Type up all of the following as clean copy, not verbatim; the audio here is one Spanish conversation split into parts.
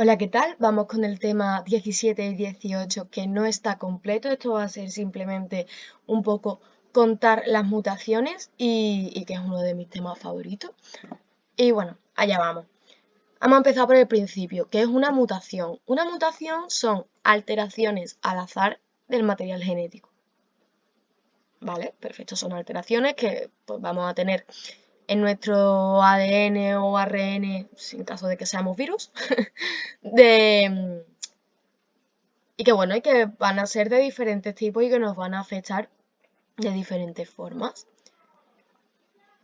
Hola, ¿qué tal? Vamos con el tema 17 y 18 que no está completo. Esto va a ser simplemente un poco contar las mutaciones y que es uno de mis temas favoritos. Y bueno, allá vamos. Vamos a empezar por el principio, que es una mutación. Una mutación son alteraciones al azar del material genético. ¿Vale? Perfecto, son alteraciones que pues, vamos a tener en nuestro ADN o ARN, en caso de que seamos virus, de, y que bueno, y que van a ser de diferentes tipos y que nos van a afectar de diferentes formas.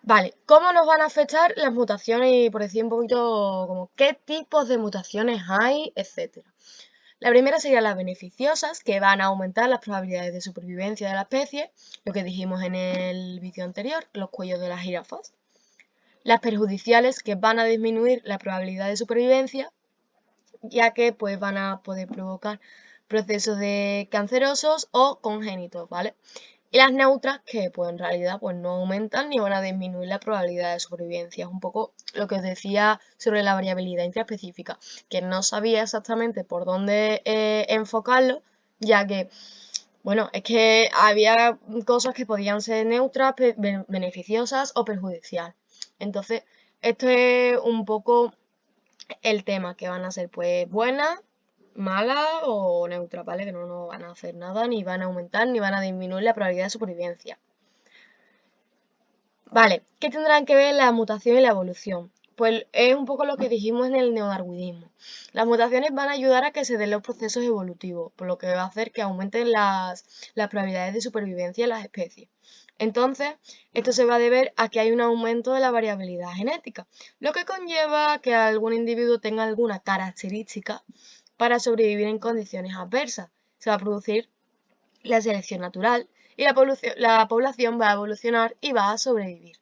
Vale, ¿cómo nos van a afectar las mutaciones? Y por decir un poquito como qué tipos de mutaciones hay, etcétera. La primera serían las beneficiosas, que van a aumentar las probabilidades de supervivencia de la especie, lo que dijimos en el vídeo anterior, los cuellos de las jirafas. Las perjudiciales, que van a disminuir la probabilidad de supervivencia, ya que pues van a poder provocar procesos de cancerosos o congénitos, ¿vale? Y las neutras, que pues en realidad pues no aumentan ni van a disminuir la probabilidad de supervivencia. Es un poco lo que os decía sobre la variabilidad intraespecífica, que no sabía exactamente por dónde enfocarlo, ya que, bueno, es que había cosas que podían ser neutras, beneficiosas o perjudiciales. Entonces, esto es un poco el tema, que van a ser pues buenas, malas o neutras, ¿vale? Que no nos van a hacer nada, ni van a aumentar, ni van a disminuir la probabilidad de supervivencia. Vale, ¿qué tendrán que ver la mutación y la evolución? Pues es un poco lo que dijimos en el neodarwinismo. Las mutaciones van a ayudar a que se den los procesos evolutivos, por lo que va a hacer que aumenten las probabilidades de supervivencia en las especies. Entonces, esto se va a deber a que hay un aumento de la variabilidad genética, lo que conlleva que algún individuo tenga alguna característica para sobrevivir en condiciones adversas. Se va a producir la selección natural y la población va a evolucionar y va a sobrevivir.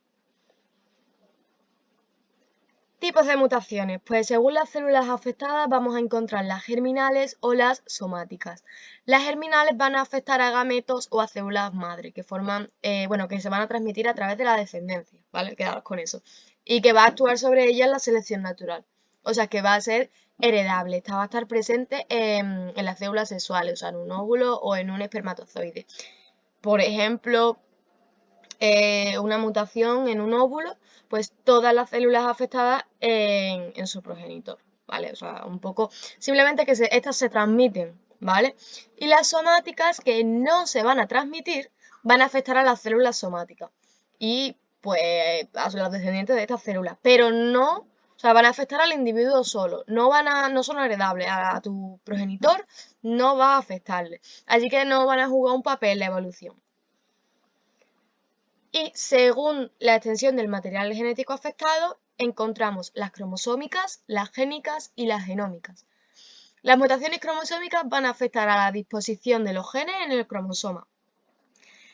Tipos de mutaciones. Pues según las células afectadas vamos a encontrar las germinales o las somáticas. Las germinales van a afectar a gametos o a células madre que forman, bueno, que se van a transmitir a través de la descendencia, ¿vale? Quedaros con eso. Y que va a actuar sobre ellas la selección natural. O sea, que va a ser heredable. Esta va a estar presente en las células sexuales, o sea, en un óvulo o en un espermatozoide. Por ejemplo, una mutación en un óvulo, pues todas las células afectadas en su progenitor, ¿vale? O sea, un poco, simplemente que estas se transmiten, ¿vale? Y las somáticas que no se van a transmitir van a afectar a las células somáticas y pues a los descendientes de estas células, pero no, o sea, van a afectar al individuo solo, no son heredables, a tu progenitor no va a afectarle, así que no van a jugar un papel en la evolución. Y según la extensión del material genético afectado, encontramos las cromosómicas, las génicas y las genómicas. Las mutaciones cromosómicas van a afectar a la disposición de los genes en el cromosoma.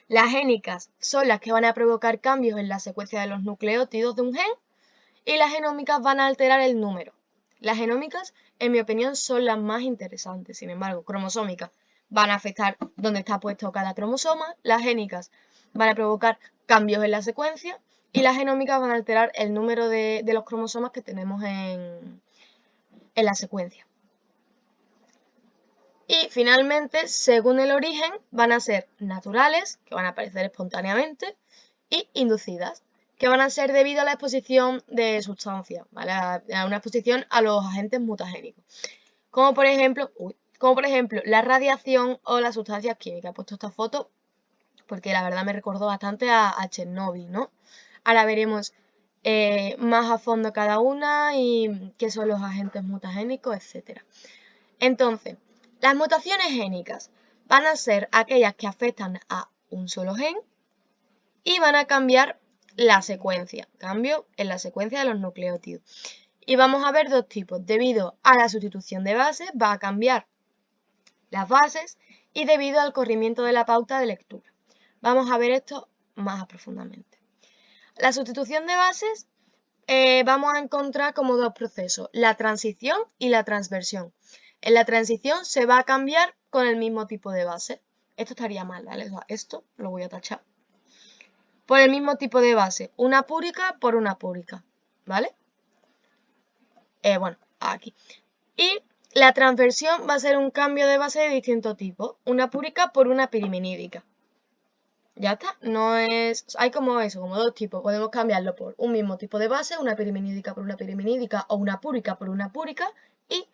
Las génicas son las que van a provocar cambios en la secuencia de los nucleótidos de un gen y las genómicas van a alterar el número. Las genómicas, en mi opinión, son las más interesantes. Sin embargo, cromosómicas van a afectar dónde está puesto cada cromosoma, las génicas van a provocar cambios en la secuencia y las genómicas van a alterar el número de los cromosomas que tenemos en la secuencia. Y finalmente, según el origen, van a ser naturales, que van a aparecer espontáneamente, y inducidas, que van a ser debido a la exposición de sustancias, ¿vale? A una exposición a los agentes mutagénicos. Como por ejemplo, la radiación o las sustancias químicas. He puesto esta foto porque la verdad me recordó bastante a Chernobyl, ¿no? Ahora veremos más a fondo cada una y qué son los agentes mutagénicos, etc. Entonces, las mutaciones génicas van a ser aquellas que afectan a un solo gen y van a cambiar la secuencia, cambio en la secuencia de los nucleótidos. Y vamos a ver dos tipos. Debido a la sustitución de bases, va a cambiar las bases y debido al corrimiento de la pauta de lectura. Vamos a ver esto más profundamente. La sustitución de bases vamos a encontrar como dos procesos, la transición y la transversión. En la transición se va a cambiar con el mismo tipo de base. Esto estaría mal, ¿vale? O sea, esto lo voy a tachar. Por el mismo tipo de base, una púrica por una púrica, ¿vale? Bueno, aquí. Y La transversión va a ser un cambio de base de distinto tipo, una púrica por una piriminídica. Ya está, no es... Hay como eso, como dos tipos. Podemos cambiarlo por un mismo tipo de base, una piriminídica por una piriminídica o una púrica por una púrica. Y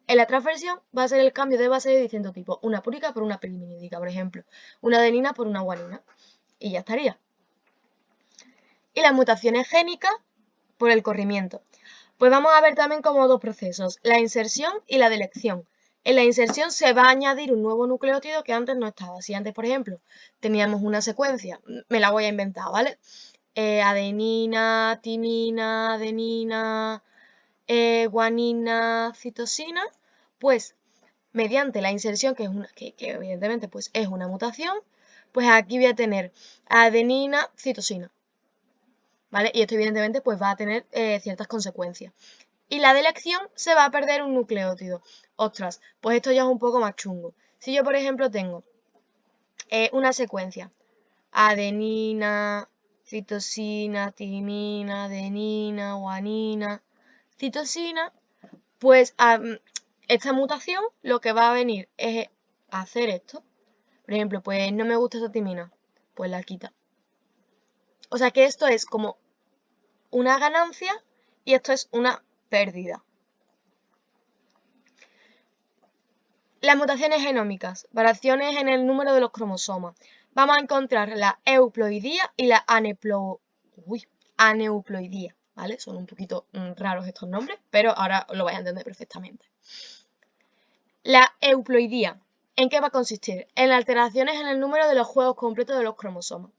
en la transversión va a ser el cambio de base de distinto tipo, una púrica por una piriminídica, por ejemplo. Una adenina por una guanina. Y ya estaría. Y las mutaciones génicas por el corrimiento. Pues vamos a ver también como dos procesos, la inserción y la delección. En la inserción se va a añadir un nuevo nucleótido que antes no estaba. Si antes, por ejemplo, teníamos una secuencia, me la voy a inventar, ¿vale? Adenina, timina, adenina, guanina, citosina, pues mediante la inserción, que es una, que evidentemente pues, es una mutación, pues aquí voy a tener adenina, citosina. ¿Vale? Y esto evidentemente pues va a tener ciertas consecuencias. Y la delección se va a perder un nucleótido. Ostras, pues esto ya es un poco más chungo. Si yo, por ejemplo, tengo una secuencia, adenina, citosina, timina, adenina, guanina, citosina, pues esta mutación lo que va a venir es hacer esto. Por ejemplo, pues no me gusta esta timina, pues la quita. O sea que esto es como una ganancia y esto es una pérdida. Las mutaciones genómicas, variaciones en el número de los cromosomas. Vamos a encontrar la euploidía y la aneuploidía, ¿vale? Son un poquito raros estos nombres, pero ahora lo vais a entender perfectamente. La euploidía, ¿en qué va a consistir? En alteraciones en el número de los juegos completos de los cromosomas.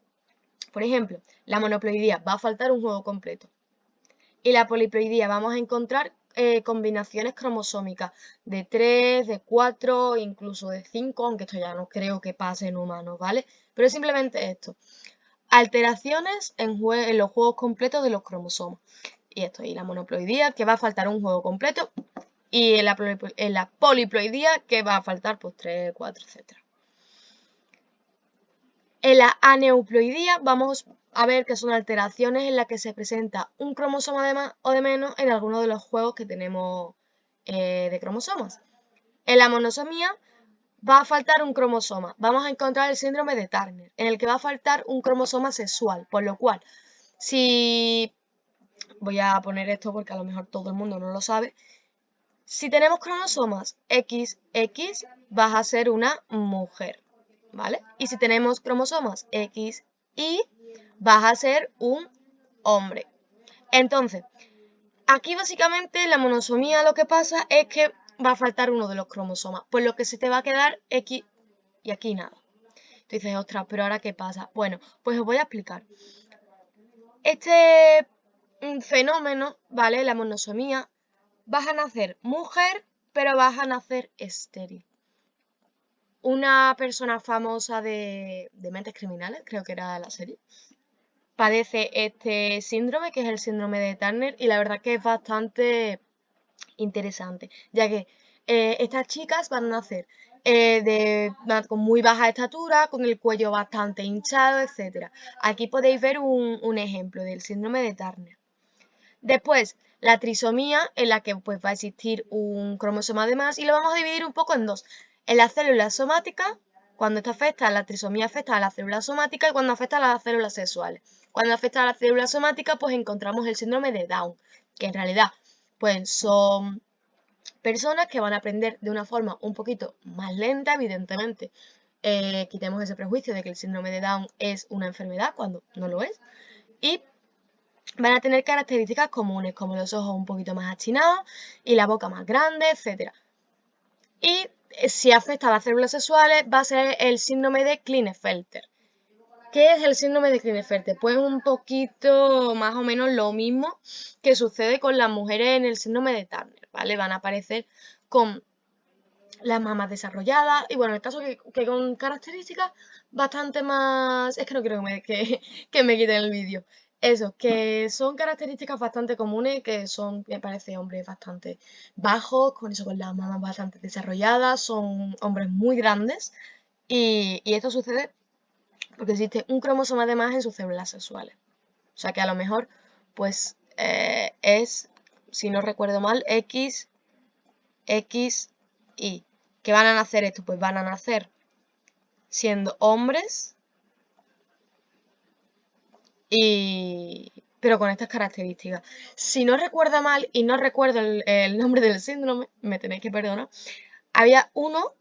Por ejemplo, la monoploidía, va a faltar un juego completo. Y la poliploidía, vamos a encontrar combinaciones cromosómicas de 3, de 4, incluso de 5, aunque esto ya no creo que pase en humanos, ¿vale? Pero es simplemente esto. Alteraciones en los juegos completos de los cromosomas. Y esto, y la monoploidía, que va a faltar un juego completo. Y en la poliploidía, que va a faltar pues 3, 4, etc. En la aneuploidía vamos a ver que son alteraciones en las que se presenta un cromosoma de más o de menos en alguno de los juegos que tenemos de cromosomas. En la monosomía va a faltar un cromosoma. Vamos a encontrar el síndrome de Turner, en el que va a faltar un cromosoma sexual, por lo cual, si... Voy a poner esto porque a lo mejor todo el mundo no lo sabe. Si tenemos cromosomas XX, vas a ser una mujer, ¿vale? Y si tenemos cromosomas XY, vas a ser un hombre. Entonces, aquí básicamente la monosomía lo que pasa es que va a faltar uno de los cromosomas, pues lo que se te va a quedar X y aquí nada. Tú dices, ostras, pero ahora ¿qué pasa? Bueno, pues os voy a explicar. Este fenómeno, ¿vale? La monosomía, vas a nacer mujer, pero vas a nacer estéril. Una persona famosa de Mentes Criminales, creo que era la serie, padece este síndrome, que es el síndrome de Turner, y la verdad que es bastante interesante, ya que estas chicas van a nacer con muy baja estatura, con el cuello bastante hinchado, etc. Aquí podéis ver un ejemplo del síndrome de Turner. Después, la trisomía, en la que pues, va a existir un cromosoma de más, y lo vamos a dividir un poco en dos. En las células somáticas, cuando esta afecta, la trisomía afecta a las células somáticas, y cuando afecta a las células sexuales. Cuando afecta a las células somáticas, pues encontramos el síndrome de Down, que en realidad pues son personas que van a aprender de una forma un poquito más lenta, evidentemente. Quitemos ese prejuicio de que el síndrome de Down es una enfermedad cuando no lo es. Y van a tener características comunes, como los ojos un poquito más achinados y la boca más grande, etc. Y si afecta a las células sexuales, va a ser el síndrome de Klinefelter. ¿Qué es el síndrome de Klinefelter? Pues un poquito más o menos lo mismo que sucede con las mujeres en el síndrome de Turner, ¿vale? Van a aparecer con las mamas desarrolladas y bueno, en el caso que con características bastante más... Es que no quiero que me quiten el vídeo. Eso, que son características bastante comunes, que son, me parece, hombres bastante bajos, con eso, con las mamas bastante desarrolladas, son hombres muy grandes y esto sucede porque existe un cromosoma de más en sus células sexuales. O sea que a lo mejor, pues, es, si no recuerdo mal, XX ¿Y qué van a nacer esto? Pues van a nacer siendo hombres pero con estas características. Si no recuerdo mal y no recuerdo el nombre del síndrome, me tenéis que perdonar, había uno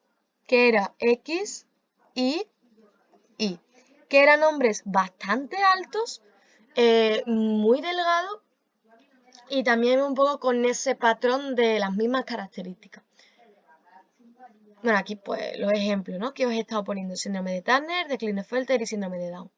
que era X y Y, que eran hombres bastante altos, muy delgados y también un poco con ese patrón de las mismas características. Bueno, aquí pues los ejemplos, ¿no? Que os he estado poniendo: síndrome de Turner, de Klinefelter y síndrome de Down.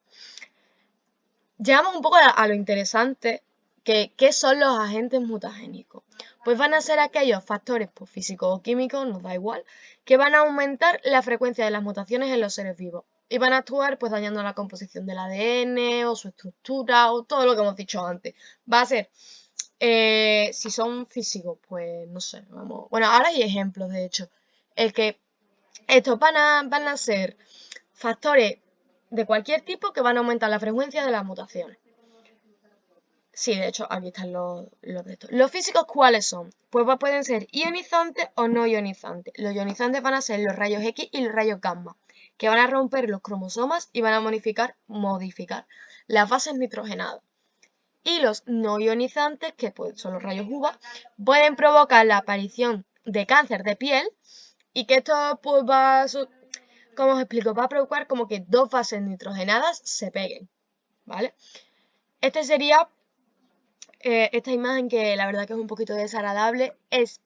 Llegamos un poco a lo interesante, ¿qué son los agentes mutagénicos? Pues van a ser aquellos factores pues, físicos o químicos, nos da igual, que van a aumentar la frecuencia de las mutaciones en los seres vivos y van a actuar pues dañando la composición del ADN o su estructura o todo lo que hemos dicho antes. Va a ser, si son físicos, pues no sé, vamos. Bueno, ahora hay ejemplos, de hecho. El que estos van a ser factores de cualquier tipo que van a aumentar la frecuencia de las mutaciones. Sí, de hecho, aquí están los de estos. ¿Los físicos cuáles son? Pues pueden ser ionizantes o no ionizantes. Los ionizantes van a ser los rayos X y los rayos gamma, que van a romper los cromosomas y van a modificar las bases nitrogenadas. Y los no ionizantes, que pues, son los rayos UVA, pueden provocar la aparición de cáncer de piel y que esto pues como os explico, va a provocar como que dos bases nitrogenadas se peguen, ¿vale? Este sería, esta imagen que la verdad que es un poquito desagradable, es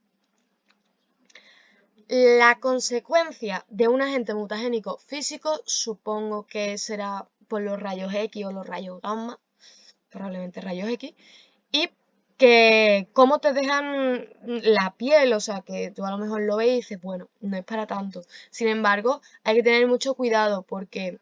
la consecuencia de un agente mutagénico físico, supongo que será por los rayos X o los rayos gamma, probablemente rayos X, y que cómo te dejan la piel, o sea, que tú a lo mejor lo ves y dices, bueno, no es para tanto. Sin embargo, hay que tener mucho cuidado porque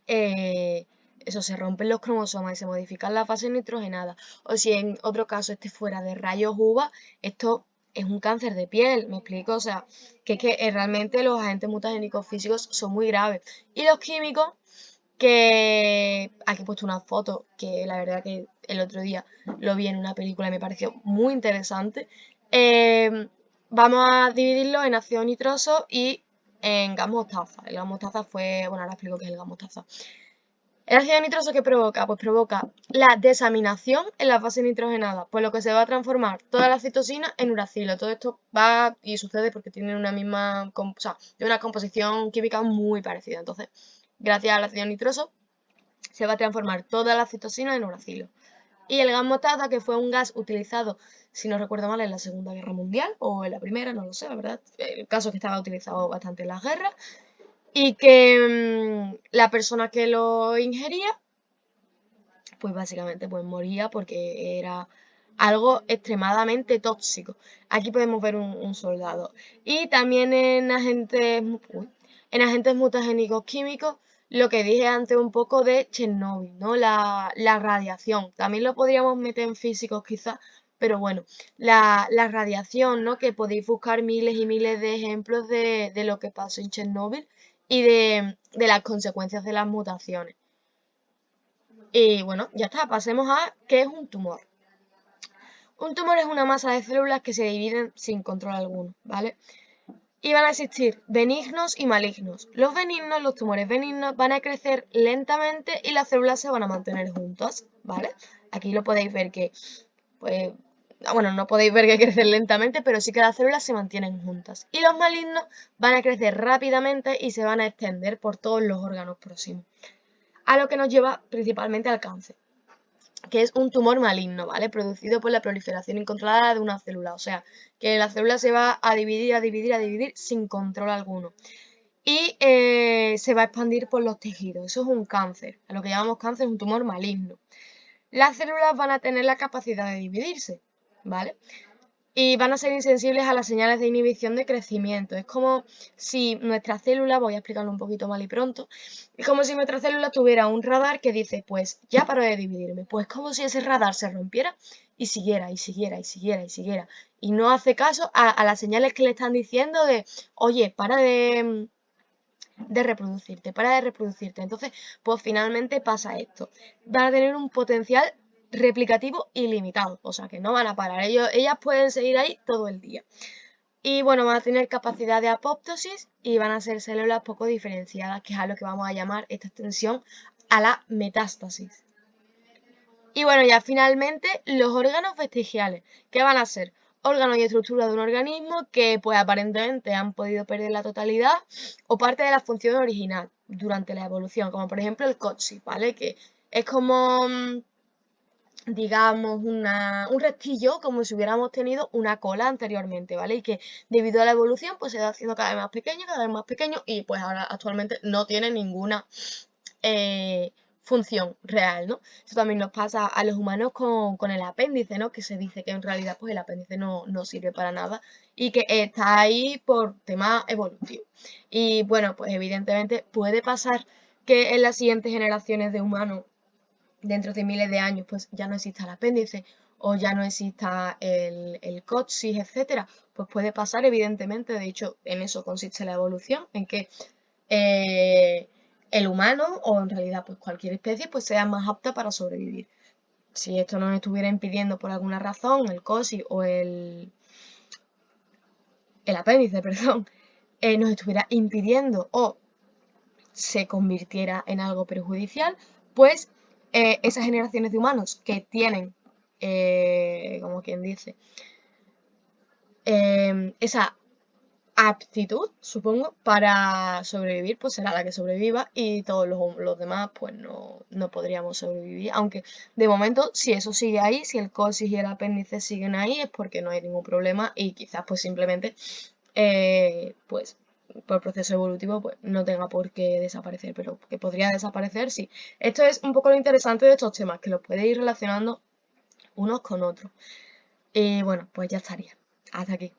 eso, se rompen los cromosomas y se modifican las fases nitrogenadas. O si en otro caso este fuera de rayos UVA, esto es un cáncer de piel, ¿me explico? O sea, que es que realmente los agentes mutagénicos físicos son muy graves. Y los químicos, que aquí he puesto una foto que la verdad que el otro día lo vi en una película y me pareció muy interesante. Vamos a dividirlo en ácido nitroso y en gas mostaza. El gas mostaza fue, bueno, ahora explico qué es el gas mostaza. ¿El ácido nitroso qué provoca? Pues provoca la desaminación en la fase nitrogenada, por lo que se va a transformar toda la citosina en uracilo. Todo esto va y sucede porque tienen una misma, o sea, de una composición química muy parecida. Entonces, gracias al ácido nitroso, se va a transformar toda la citosina en uracilo. Y el gas mostaza, que fue un gas utilizado, si no recuerdo mal, en la Segunda Guerra Mundial o en la Primera, no lo sé, la verdad. El caso es que estaba utilizado bastante en las guerras y que la persona que lo ingería, pues básicamente pues moría porque era algo extremadamente tóxico. Aquí podemos ver un soldado. Y también en agentes mutagénicos químicos, lo que dije antes un poco de Chernóbil, ¿no? La radiación. También lo podríamos meter en físicos quizás, pero bueno, la radiación, ¿no? Que podéis buscar miles y miles de ejemplos de lo que pasó en Chernóbil y de las consecuencias de las mutaciones. Y bueno, ya está, pasemos a qué es un tumor. Un tumor es una masa de células que se dividen sin control alguno, ¿vale? Y van a existir benignos y malignos. Los benignos, los tumores benignos, van a crecer lentamente y las células se van a mantener juntas, ¿vale? Aquí lo podéis ver que, pues, bueno, no podéis ver que crecen lentamente, pero sí que las células se mantienen juntas. Y los malignos van a crecer rápidamente y se van a extender por todos los órganos próximos. A lo que nos lleva principalmente al cáncer, que es un tumor maligno, ¿vale? Producido por la proliferación incontrolada de una célula. O sea, que la célula se va a dividir, a dividir, a dividir sin control alguno. Y se va a expandir por los tejidos. Eso es un cáncer. A lo que llamamos cáncer es un tumor maligno. Las células van a tener la capacidad de dividirse, ¿vale? Y van a ser insensibles a las señales de inhibición de crecimiento. Es como si nuestra célula, voy a explicarlo un poquito mal y pronto, es como si nuestra célula tuviera un radar que dice, pues ya paro de dividirme. Pues como si ese radar se rompiera y siguiera, y siguiera, y siguiera, y siguiera. Y no hace caso a las señales que le están diciendo de, oye, para de reproducirte, para de reproducirte. Entonces, pues finalmente pasa esto. Van a tener un potencial replicativo ilimitado, o sea que no van a parar. Ellas pueden seguir ahí todo el día. Y bueno, van a tener capacidad de apoptosis y van a ser células poco diferenciadas, que es a lo que vamos a llamar esta extensión a la metástasis. Y bueno, ya finalmente los órganos vestigiales, que van a ser órganos y estructuras de un organismo que pues aparentemente han podido perder la totalidad o parte de la función original durante la evolución, como por ejemplo el coxis, ¿vale? Que es como, digamos, un restillo, como si hubiéramos tenido una cola anteriormente, ¿vale? Y que debido a la evolución pues se va haciendo cada vez más pequeño y pues ahora actualmente no tiene ninguna función real, ¿no? Eso también nos pasa a los humanos con el apéndice, ¿no? Que se dice que en realidad pues el apéndice no sirve para nada y que está ahí por tema evolutivo. Y bueno, pues evidentemente puede pasar que en las siguientes generaciones de humanos, dentro de miles de años, pues ya no exista el apéndice o ya no exista el coxis, etcétera. Pues puede pasar, evidentemente, de hecho, en eso consiste la evolución, en que eh, el humano o en realidad pues cualquier especie pues sea más apta para sobrevivir. Si esto nos estuviera impidiendo por alguna razón el coxis o el apéndice, perdón, nos estuviera impidiendo o se convirtiera en algo perjudicial, pues esas generaciones de humanos que tienen, como quien dice, esa aptitud, supongo, para sobrevivir, pues será la que sobreviva y todos los demás pues no podríamos sobrevivir. Aunque de momento, si eso sigue ahí, si el coxis y el apéndice siguen ahí, es porque no hay ningún problema y quizás pues simplemente pues por proceso evolutivo pues no tenga por qué desaparecer, pero que podría desaparecer, sí. Esto es un poco lo interesante de estos temas, que los puede ir relacionando unos con otros. Y bueno, pues ya estaría. Hasta aquí.